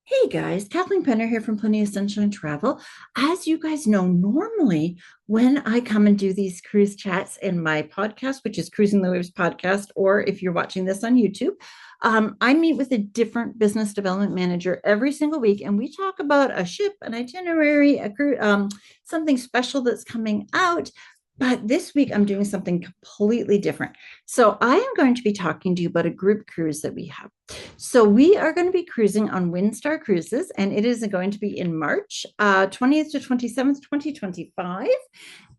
Hey guys, Kathleen Penner here from Plenty of Sunshine Travel. As you guys know, normally when I come and do these cruise chats in my podcast, which is Cruising the Waves podcast, or if you're watching this on YouTube, I meet with a different business development manager every single week, and we talk about a ship, an itinerary, something special that's coming out. But this week, I'm doing something completely different. So, I am going to be talking to you about a group cruise that we have. So we are going to be cruising on Windstar Cruises, and it is going to be in March 20th to 27th, 2025.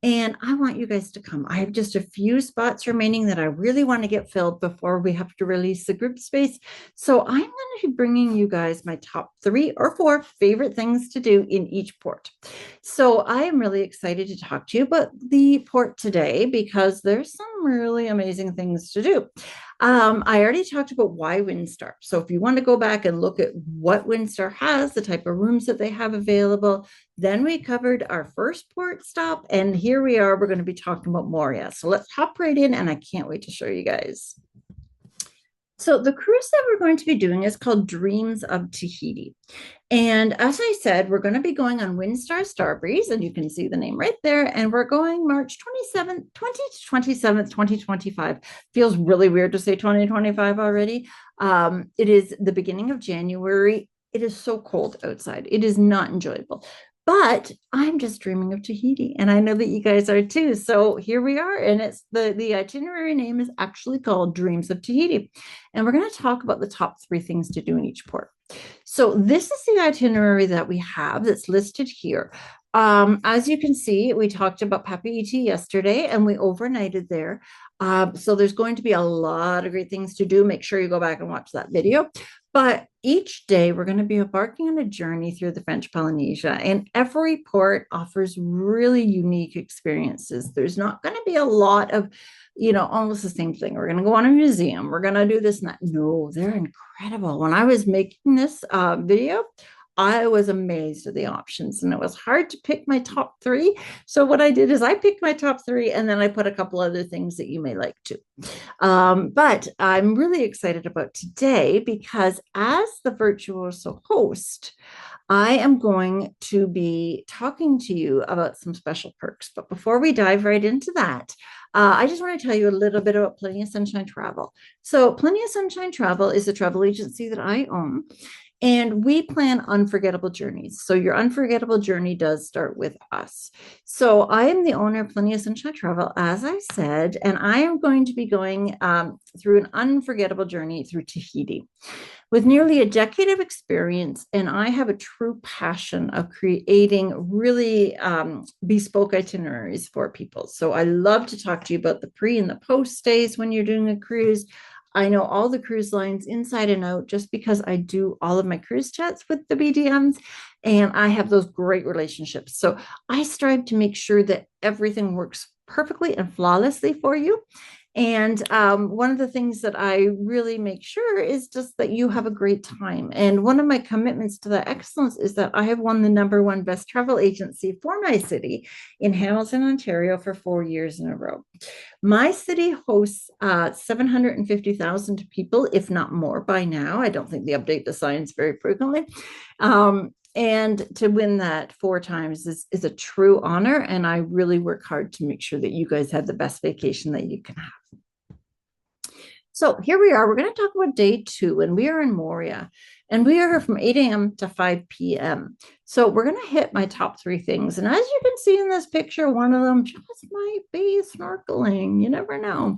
And I want you guys to come. I have just a few spots remaining that I really want to get filled before we have to release the group space. So I'm going to be bringing you guys my top 3 or 4 favorite things to do in each port. So I am really excited to talk to you about the port today because there's some really amazing things to do. I already talked about why Windstar. So if you want to go back and look at what Windstar has, the type of rooms that they have available, then we covered our first port stop, and here we are. We're going to be talking about Moorea. So let's hop right in, and I can't wait to show you guys. So the cruise that we're going to be doing is called Dreams of Tahiti. And as I said, we're going to be going on Windstar Star Breeze, and you can see the name right there. And we're going March 27th, 20 to 27th, 2025. Feels really weird to say 2025 already. It is the beginning of January. It is so cold outside. It is not enjoyable. But I'm just dreaming of Tahiti, and I know that you guys are too. So here we are, and it's the itinerary name is actually called Dreams of Tahiti, and we're going to talk about the top 3 things to do in each port. So this is the itinerary that we have that's listed here. As you can see, we talked about Papeete yesterday, and we overnighted there. So there's going to be a lot of great things to do. Make sure you go back and watch that video. But each day we're going to be embarking on a journey through the French Polynesia, and every port offers really unique experiences. There's not going to be a lot of, almost the same thing. We're going to go on a museum. We're going to do this and that. No, they're incredible. When I was making this video, I was amazed at the options, and it was hard to pick my top 3. So what I did is I picked my top 3, and then I put a couple other things that you may like too. But I'm really excited about today because as the virtuoso host, I am going to be talking to you about some special perks. But before we dive right into that, I just want to tell you a little bit about Plenty of Sunshine Travel. So, Plenty of Sunshine Travel is a travel agency that I own. And we plan unforgettable journeys. So your unforgettable journey does start with us. So I am the owner of Plenty of Sunshine Travel, as I said, and I am going to be going through an unforgettable journey through Tahiti. With nearly a decade of experience, and I have a true passion of creating really bespoke itineraries for people. So I love to talk to you about the pre and the post stays when you're doing a cruise. I know all the cruise lines inside and out just because I do all of my cruise chats with the BDMs, and I have those great relationships. So I strive to make sure that everything works perfectly and flawlessly for you. And one of the things that I really make sure is just that you have a great time. And one of my commitments to that excellence is that I have won the #1 best travel agency for my city in Hamilton, Ontario for 4 years in a row. My city hosts 750,000 people, if not more by now. I don't think they update the signs very frequently. And to win that 4 times is a true honor. And I really work hard to make sure that you guys have the best vacation that you can have. So here we are. We're going to talk about day 2, and we are in Moorea, and we are here from 8 a.m. to 5 p.m. So we're going to hit my top 3 things. And as you can see in this picture, one of them just might be snorkeling. You never know.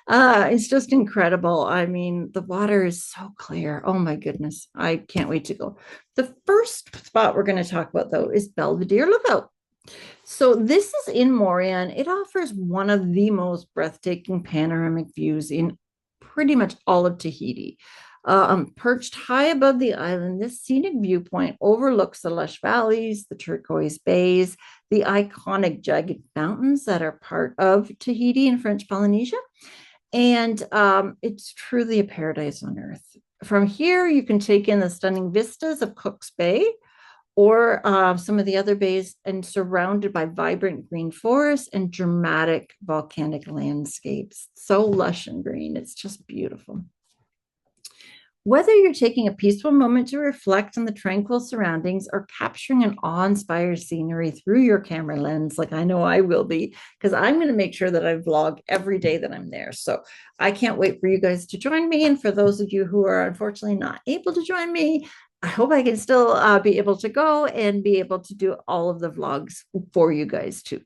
It's just incredible. I mean, the water is so clear. Oh my goodness. I can't wait to go. The first spot we're going to talk about, though, is Badie Lookout. So this is in Moorea, and it offers one of the most breathtaking panoramic views in pretty much all of Tahiti. Perched high above the island, this scenic viewpoint overlooks the lush valleys, the turquoise bays, the iconic jagged mountains that are part of Tahiti and French Polynesia. And it's truly a paradise on earth. From here, you can take in the stunning vistas of Cook's Bay, or some of the other bays, and surrounded by vibrant green forests and dramatic volcanic landscapes. So lush and green. It's just beautiful. Whether you're taking a peaceful moment to reflect on the tranquil surroundings or capturing an awe-inspired scenery through your camera lens, like I know I will be, because I'm going to make sure that I vlog every day that I'm there. So I can't wait for you guys to join me. And for those of you who are unfortunately not able to join me, I hope I can still be able to go and be able to do all of the vlogs for you guys too.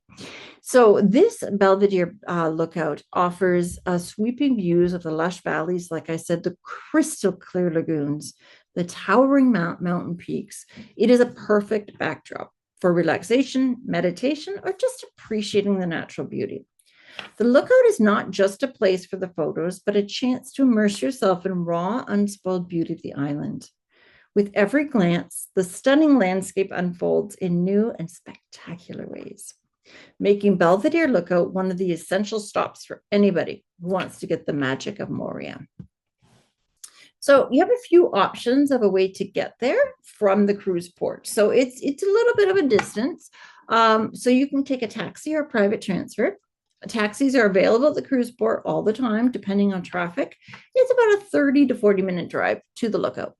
So this Belvedere Lookout offers sweeping views of the lush valleys, like I said, the crystal clear lagoons, the towering mountain peaks. It is a perfect backdrop for relaxation, meditation, or just appreciating the natural beauty. The Lookout is not just a place for the photos, but a chance to immerse yourself in raw, unspoiled beauty of the island. With every glance, the stunning landscape unfolds in new and spectacular ways, making Belvedere Lookout one of the essential stops for anybody who wants to get the magic of Moorea. So you have a few options of a way to get there from the cruise port. So it's a little bit of a distance. So you can take a taxi or a private transfer. Taxis are available at the cruise port all the time, depending on traffic. It's about a 30 to 40-minute drive to the Lookout.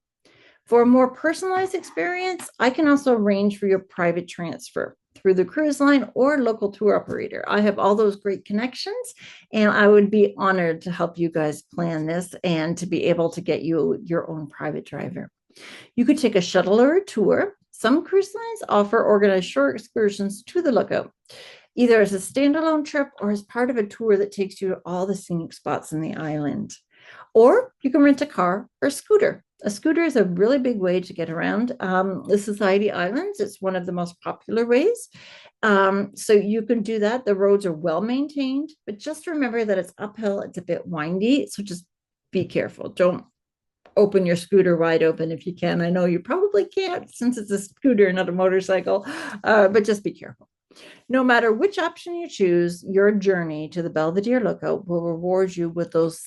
For a more personalized experience, I can also arrange for your private transfer through the cruise line or local tour operator. I have all those great connections, and I would be honored to help you guys plan this and to be able to get you your own private driver. You could take a shuttle or a tour. Some cruise lines offer organized shore excursions to the Lookout, either as a standalone trip or as part of a tour that takes you to all the scenic spots in the island. Or you can rent a car or scooter. A scooter is a really big way to get around the Society Islands. It's one of the most popular ways. So you can do that. The roads are well maintained, but just remember that it's uphill. It's a bit windy. So just be careful. Don't open your scooter wide open if you can. I know you probably can't since it's a scooter, not a motorcycle, but just be careful. No matter which option you choose, your journey to the Belvedere Lookout will reward you with those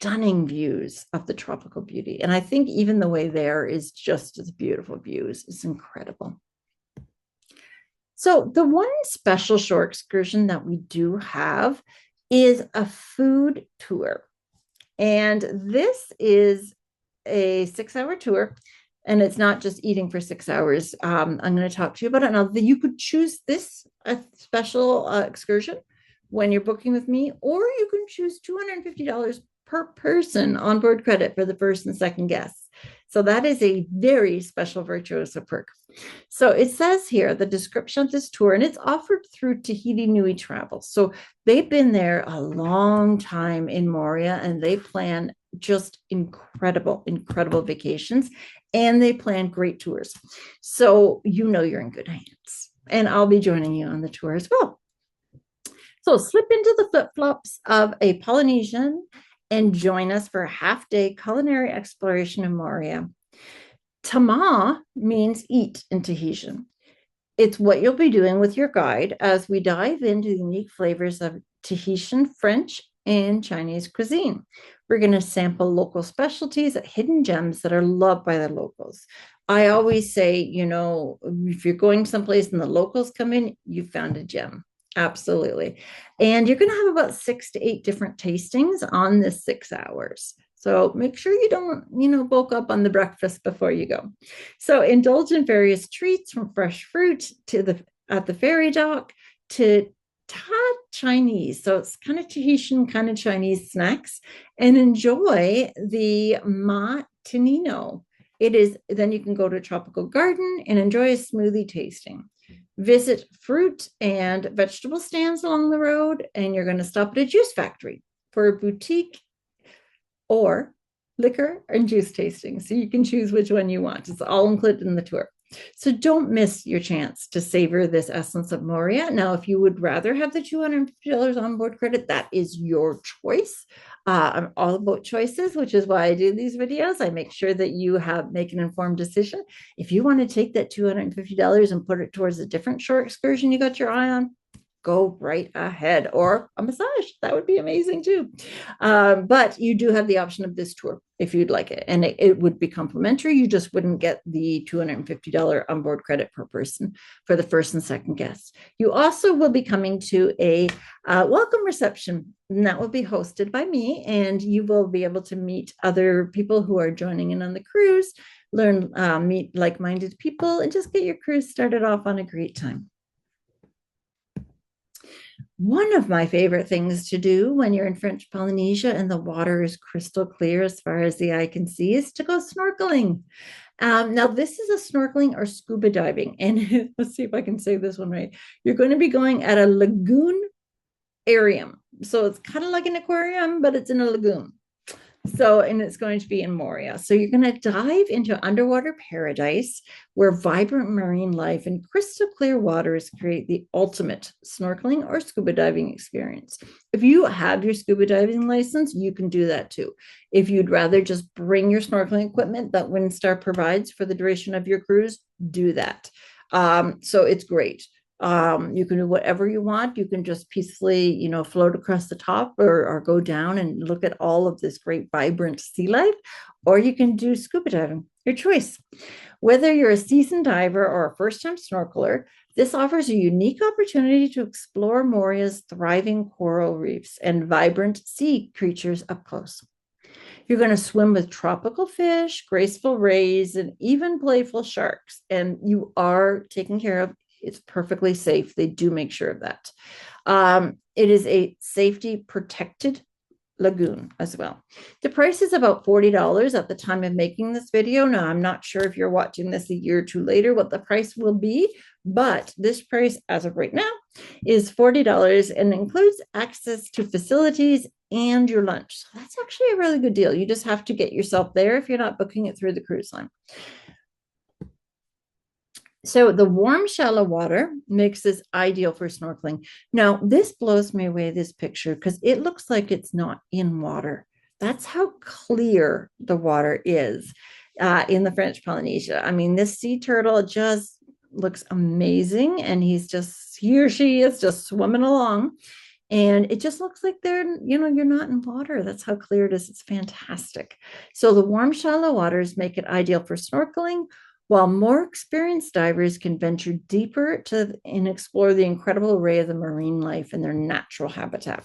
stunning views of the tropical beauty. And I think even the way there is just as beautiful views. It's incredible. So the one special shore excursion that we do have is a food tour. And this is a 6-hour tour. And it's not just eating for 6 hours. I'm going to talk to you about it. Now, you could choose this special excursion when you're booking with me, or you can choose $250 per person on board credit for the first and second guests. So that is a very special virtuoso perk. So it says here the description of this tour, and it's offered through Tahiti Nui Travel. So they've been there a long time in Moorea, and they plan just incredible vacations, and they plan great tours. So you know you're in good hands. And I'll be joining you on the tour as well. So slip into the flip-flops of a Polynesian and join us for a half-day culinary exploration in Moorea. Tama means eat in Tahitian. It's what you'll be doing with your guide as we dive into the unique flavors of Tahitian, French, and Chinese cuisine. We're going to sample local specialties, hidden gems that are loved by the locals. I always say, you know, if you're going someplace and the locals come in, you found a gem. Absolutely. And you're going to have about 6 to 8 different tastings on this 6 hours. So make sure you don't, bulk up on the breakfast before you go. So indulge in various treats from fresh fruit at the ferry dock to Chinese. So it's kind of Tahitian, kind of Chinese snacks, and enjoy the ma tinino. Then you can go to a tropical garden and enjoy a smoothie tasting. Visit fruit and vegetable stands along the road, and you're going to stop at a juice factory for a boutique or liquor and juice tasting. So you can choose which one you want. It's all included in the tour. So don't miss your chance to savor this essence of Moorea. Now, if you would rather have the $250 on board credit, that is your choice. I'm all about choices, which is why I do these videos. I make sure that you make an informed decision. If you want to take that $250 and put it towards a different shore excursion you got your eye on, go right ahead. Or a massage, that would be amazing too. But you do have the option of this tour if you'd like it, and it would be complimentary. You just wouldn't get the $250 onboard credit per person for the first and second guest. You also will be coming to a welcome reception, and that will be hosted by me, and you will be able to meet other people who are joining in on the cruise, learn, meet like-minded people, and just get your cruise started off on a great time. One of my favorite things to do when you're in French Polynesia and the water is crystal clear as far as the eye can see is to go snorkeling. Now, this is a snorkeling or scuba diving. And let's see if I can say this one right. You're going to be going at a lagoon aquarium. So it's kind of like an aquarium, but it's in a lagoon. So, and it's going to be in Moorea. So you're going to dive into underwater paradise where vibrant marine life and crystal clear waters create the ultimate snorkeling or scuba diving experience. If you have your scuba diving license, you can do that too. If you'd rather just bring your snorkeling equipment that Windstar provides for the duration of your cruise, do that. So it's great. You can do whatever you want. You can just peacefully, float across the top or go down and look at all of this great vibrant sea life, or you can do scuba diving, your choice. Whether you're a seasoned diver or a first-time snorkeler, this offers a unique opportunity to explore Moorea's thriving coral reefs and vibrant sea creatures up close. You're going to swim with tropical fish, graceful rays, and even playful sharks, and you are taken care of. It's perfectly safe. They do make sure of that. It is a safety protected lagoon as well. The price is about $40 at the time of making this video. Now, I'm not sure if you're watching this a year or two later what the price will be, but this price as of right now is $40 and includes access to facilities and your lunch. So that's actually a really good deal. You just have to get yourself there if you're not booking it through the cruise line. So the warm, shallow water makes this ideal for snorkeling. Now, this blows me away, this picture, because it looks like it's not in water. That's how clear the water is in the French Polynesia. I mean, this sea turtle just looks amazing, and he or she is just swimming along. And it just looks like you're not in water. That's how clear it is. It's fantastic. So the warm, shallow waters make it ideal for snorkeling, while more experienced divers can venture deeper and explore the incredible array of the marine life in their natural habitat.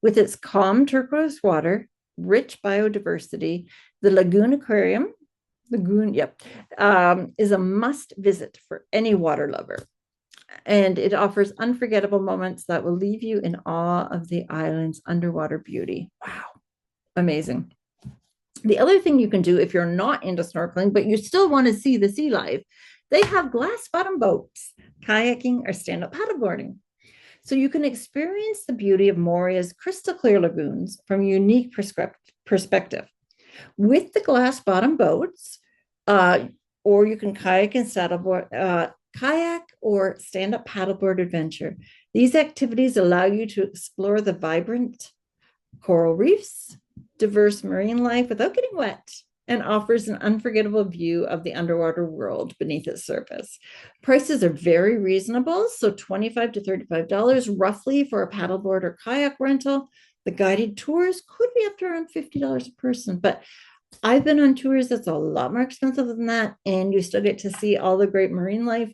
With its calm turquoise water, rich biodiversity, the lagoon aquarium, is a must visit for any water lover. And it offers unforgettable moments that will leave you in awe of the island's underwater beauty. Wow, amazing. The other thing you can do if you're not into snorkeling, but you still want to see the sea life, they have glass bottom boats, kayaking, or stand-up paddleboarding. So you can experience the beauty of Moorea's crystal clear lagoons from a unique perspective. With the glass bottom boats, or you can kayak or stand-up paddleboard adventure. These activities allow you to explore the vibrant coral reefs, diverse marine life without getting wet, and offers an unforgettable view of the underwater world beneath its surface. Prices are very reasonable, so $25 to $35 roughly for a paddleboard or kayak rental. The guided tours could be up to around $50 a person, but I've been on tours that's a lot more expensive than that, and you still get to see all the great marine life.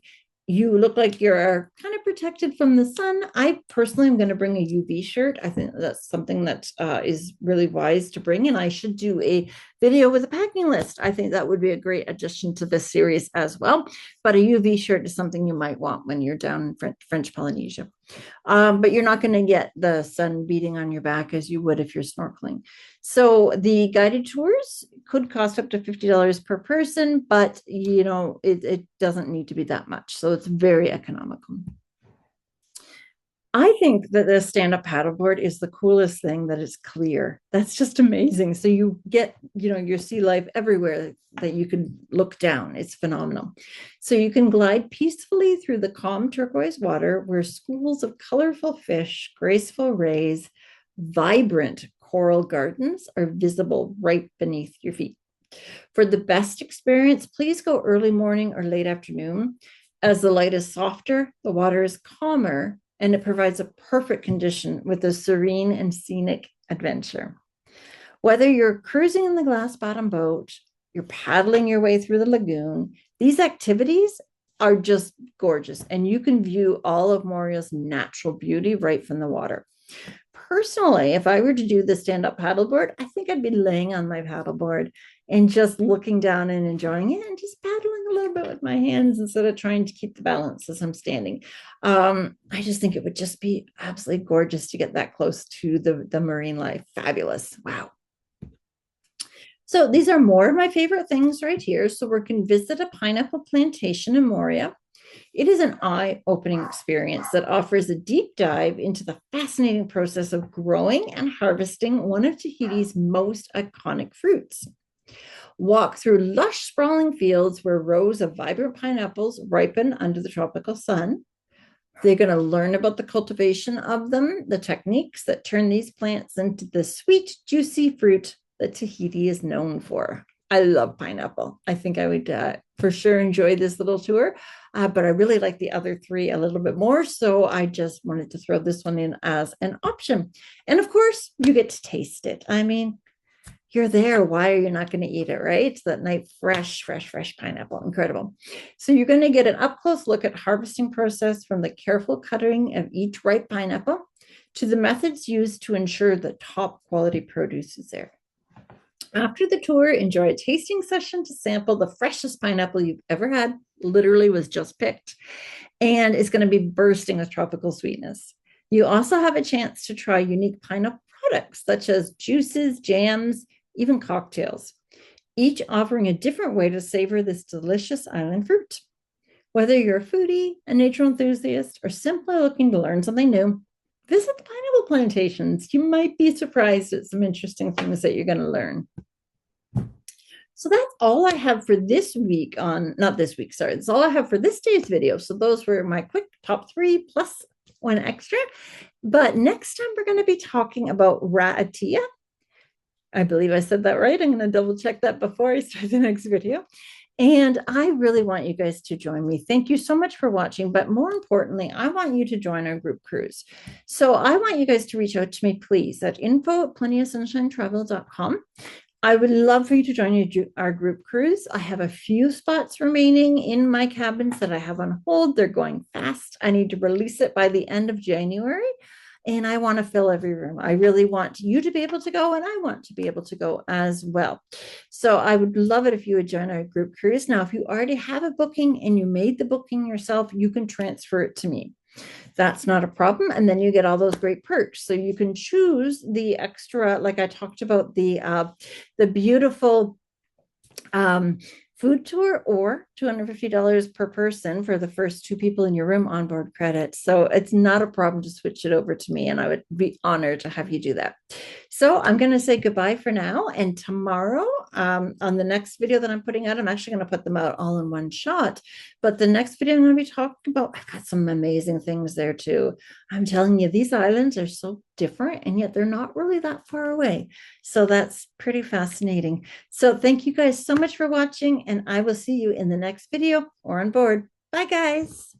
You look like you're kind of protected from the sun. I personally am going to bring a UV shirt. I think that's something that is really wise to bring, and I should do a video with a packing list. I think that would be a great addition to this series as well. But a UV shirt is something you might want when you're down in French Polynesia. But you're not going to get the sun beating on your back as you would if you're snorkeling. So the guided tours could cost up to $50 per person, but it doesn't need to be that much. So it's very economical. I think that the stand-up paddleboard is the coolest thing, that it's clear. That's just amazing. So you get, your sea life everywhere that you can look down. It's phenomenal. So you can glide peacefully through the calm turquoise water where schools of colorful fish, graceful rays, vibrant coral gardens are visible right beneath your feet. For the best experience, please go early morning or late afternoon. As the light is softer, the water is calmer, and it provides a perfect condition with a serene and scenic adventure. Whether you're cruising in the glass bottom boat, you're paddling your way through the lagoon, these activities are just gorgeous, and you can view all of Moorea's natural beauty right from the water. Personally, if I were to do the stand-up paddleboard, I think I'd be laying on my paddleboard and just looking down and enjoying it and just paddling a little bit with my hands instead of trying to keep the balance as I'm standing. I just think it would just be absolutely gorgeous to get that close to the marine life. Fabulous. Wow. So these are more of my favorite things right here. So we can visit a pineapple plantation in Moorea. It is an eye-opening experience that offers a deep dive into the fascinating process of growing and harvesting one of Tahiti's most iconic fruits. Walk through lush, sprawling fields where rows of vibrant pineapples ripen under the tropical sun. They're going to learn about the cultivation of them, the techniques that turn these plants into the sweet, juicy fruit that Tahiti is known for. I love pineapple. I think I would for sure enjoy this little tour, but I really like the other three a little bit more. So I just wanted to throw this one in as an option. And of course, you get to taste it. I mean, you're there. Why are you not going to eat it, right? It's that nice, fresh pineapple. Incredible. So you're going to get an up-close look at harvesting process from the careful cutting of each ripe pineapple to the methods used to ensure that top quality produce is there. After the tour, enjoy a tasting session to sample the freshest pineapple you've ever had. Literally was just picked, and it's going to be bursting with tropical sweetness. You also have a chance to try unique pineapple products such as juices, jams, even cocktails, each offering a different way to savor this delicious island fruit. Whether you're a foodie, a nature enthusiast, or simply looking to learn something new, visit the pineapple plantations. You might be surprised at some interesting things that you're going to learn. So that's all I have for this week not this week, sorry. That's all I have for this day's video. So those were my quick top 3 plus one extra. But next time we're going to be talking about Ra'atia. I believe I said that right. I'm going to double check that before I start the next video. And I really want you guys to join me. Thank you so much for watching. But more importantly, I want you to join our group cruise. So I want you guys to reach out to me, please, at info@plentyofsunshinetravel.com. I would love for you to join our group cruise. I have a few spots remaining in my cabins that I have on hold. They're going fast. I need to release it by the end of January. And I want to fill every room. I really want you to be able to go, and I want to be able to go as well. So I would love it if you would join our group cruise. Now, if you already have a booking and you made the booking yourself, you can transfer it to me. That's not a problem. And then you get all those great perks. So you can choose the extra, like I talked about, the beautiful food tour, or $250 per person for the first 2 people in your room onboard credit. So it's not a problem to switch it over to me, and I would be honored to have you do that. So I'm going to say goodbye for now, and tomorrow on the next video that I'm putting out, I'm actually going to put them out all in one shot, but the next video I'm going to be talking about, I've got some amazing things there too. I'm telling you, these islands are so different, and yet they're not really that far away. So that's pretty fascinating. So thank you guys so much for watching, and I will see you in the next video or on board. Bye, guys.